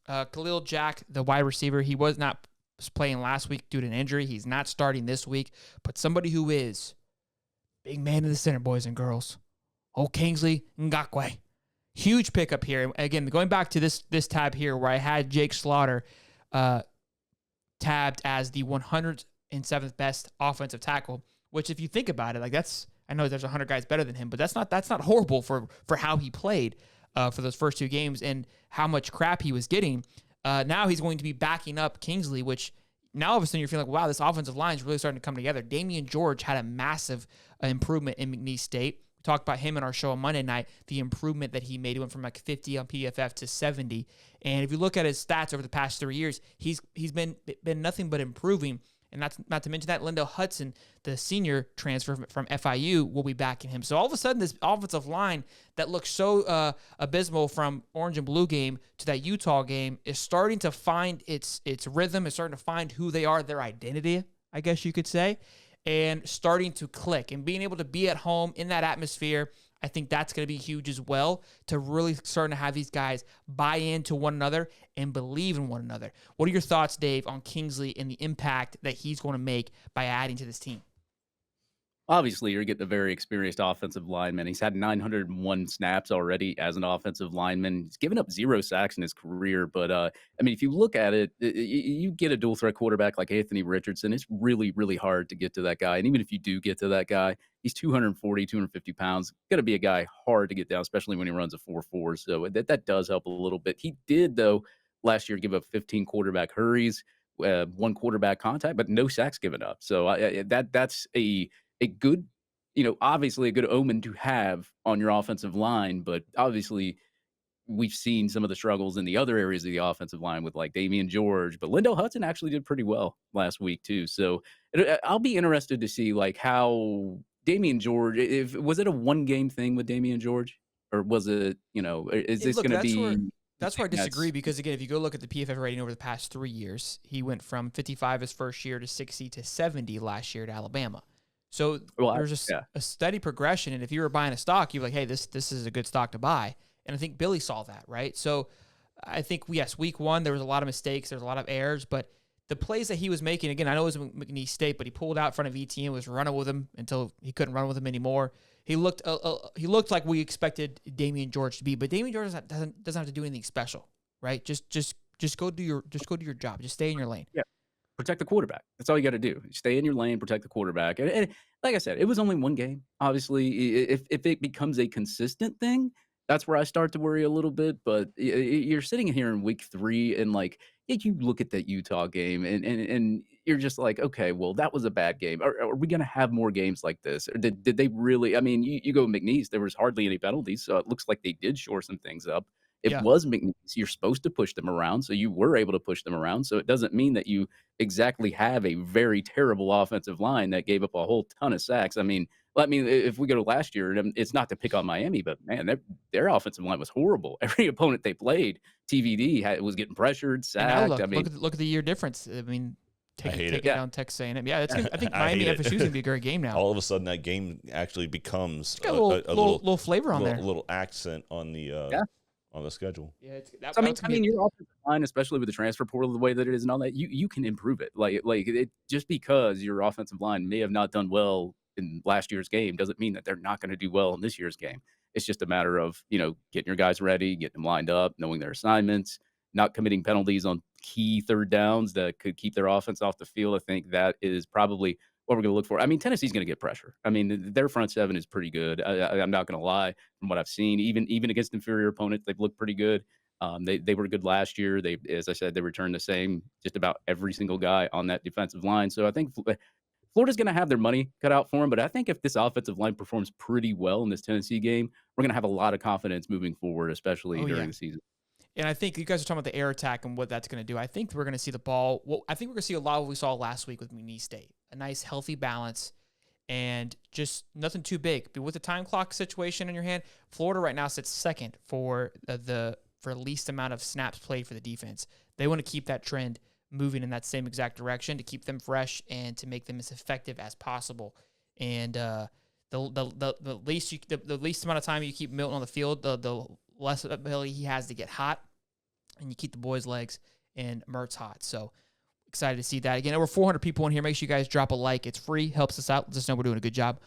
Khalil Jack, the wide receiver, he was not playing last week due to an injury. He's not starting this week. But somebody who is big man in the center, boys and girls. Kingsley Ngakwe. Huge pickup here. Again, going back to this tab here where I had Jake Slaughter tabbed as the 107th best offensive tackle, which if you think about it, like I know there's 100 guys better than him, but that's not horrible for how he played for those first two games and how much crap he was getting. Now he's going to be backing up Kingsley, which now all of a sudden you're feeling like, wow, this offensive line is really starting to come together. Damian George had a massive improvement in McNeese State. We talked about him in our show on Monday night, the improvement that he made. He went from like 50 on PFF to 70. And if you look at his stats over the past 3 years, he's been nothing but improving. And that's not to mention that Lindell Hudson, the senior transfer from FIU, will be backing him. So all of a sudden, this offensive line that looks so abysmal from orange and blue game to that Utah game is starting to find its rhythm, is starting to find who they are, their identity, I guess you could say, and starting to click. And being able to be at home in that atmosphere, I think that's going to be huge as well, to really starting to have these guys buy into one another and believe in one another. What are your thoughts, Dave, on Kingsley and the impact that he's going to make by adding to this team? Obviously, you're getting a very experienced offensive lineman. He's had 901 snaps already as an offensive lineman. He's given up 0 sacks in his career. But, if you look at it, you get a dual-threat quarterback like Anthony Richardson, it's really, really hard to get to that guy. And even if you do get to that guy, he's 240, 250 pounds. Going to be a guy hard to get down, especially when he runs a 4.4. So that does help a little bit. He did, though, last year give up 15 quarterback hurries, 1 quarterback contact, but no sacks given up. So that's a good, obviously a good omen to have on your offensive line, but obviously we've seen some of the struggles in the other areas of the offensive line with like Damian George, but Lindell Hudson actually did pretty well last week too. So I'll be interested to see like how Damian George, was it a 1-game thing with Damian George, or was it, is this going to be... That's where I disagree, because, again, if you go look at the PFF rating over the past 3 years, he went from 55 his first year to 60 to 70 last year at Alabama. So there's a steady progression, and if you were buying a stock, you're like, hey, this is a good stock to buy. And I think Billy saw that, right? So I think, yes, week 1, there was a lot of mistakes, there was a lot of errors, but the plays that he was making, again, I know it was McNeese State, but he pulled out in front of ETN, was running with him until he couldn't run with him anymore. He looked like we expected Damian George to be, but Damian George doesn't have to do anything special, right? Just go do your job. Just stay in your lane. Yeah. Protect the quarterback. That's all you got to do. Stay in your lane, protect the quarterback. And like I said, it was only 1 game. Obviously, if it becomes a consistent thing, that's where I start to worry a little bit. But you're sitting here in week 3, and like you look at that Utah game, and you're just like, okay, well, that was a bad game. Are we going to have more games like this? Or did they really? I mean, you go McNeese, there was hardly any penalties, so it looks like they did shore some things up. It was McNeese. You're supposed to push them around, so you were able to push them around. So it doesn't mean that you exactly have a very terrible offensive line that gave up a whole ton of sacks. I mean, if we go to last year, it's not to pick on Miami, but man, their offensive line was horrible. Every opponent they played, TVD was getting pressured, sacked. Look at the year difference. I mean, take it down Texas A&M. Yeah, I think Miami FSU is going to be a great game now. All of a sudden, that game actually becomes a little flavor on there, a little accent on the on the schedule. Yeah, your offensive line, especially with the transfer portal the way that it is and all that, you can improve it. Like it, just because your offensive line may have not done well in last year's game doesn't mean that they're not going to do well in this year's game. It's just a matter of, getting your guys ready, getting them lined up, knowing their assignments, not committing penalties on key third downs that could keep their offense off the field. I think that is probably what we're going to look for. I mean, Tennessee's going to get pressure. I mean, their front 7 is pretty good. I'm not going to lie. From what I've seen, even against inferior opponents, they've looked pretty good. They were good last year. As I said, they returned the same, just about every single guy on that defensive line. So I think Florida's going to have their money cut out for them. But I think if this offensive line performs pretty well in this Tennessee game, we're going to have a lot of confidence moving forward, especially during the season. And I think you guys are talking about the air attack and what that's going to do. I think we're going to see the ball. Well, I think we're going to see a lot of what we saw last week with McNeese State. A nice, healthy balance and just nothing too big. But with the time clock situation in your hand, Florida right now sits second for least amount of snaps played for the defense. They want to keep that trend moving in that same exact direction to keep them fresh and to make them as effective as possible. And the least amount of time you keep Milton on the field, the less ability he has to get hot. and you keep the boys' legs and Mertz hot. So excited to see that. Again, over 400 people in here. Make sure you guys drop a like. It's free. Helps us out. Let us know we're doing a good job.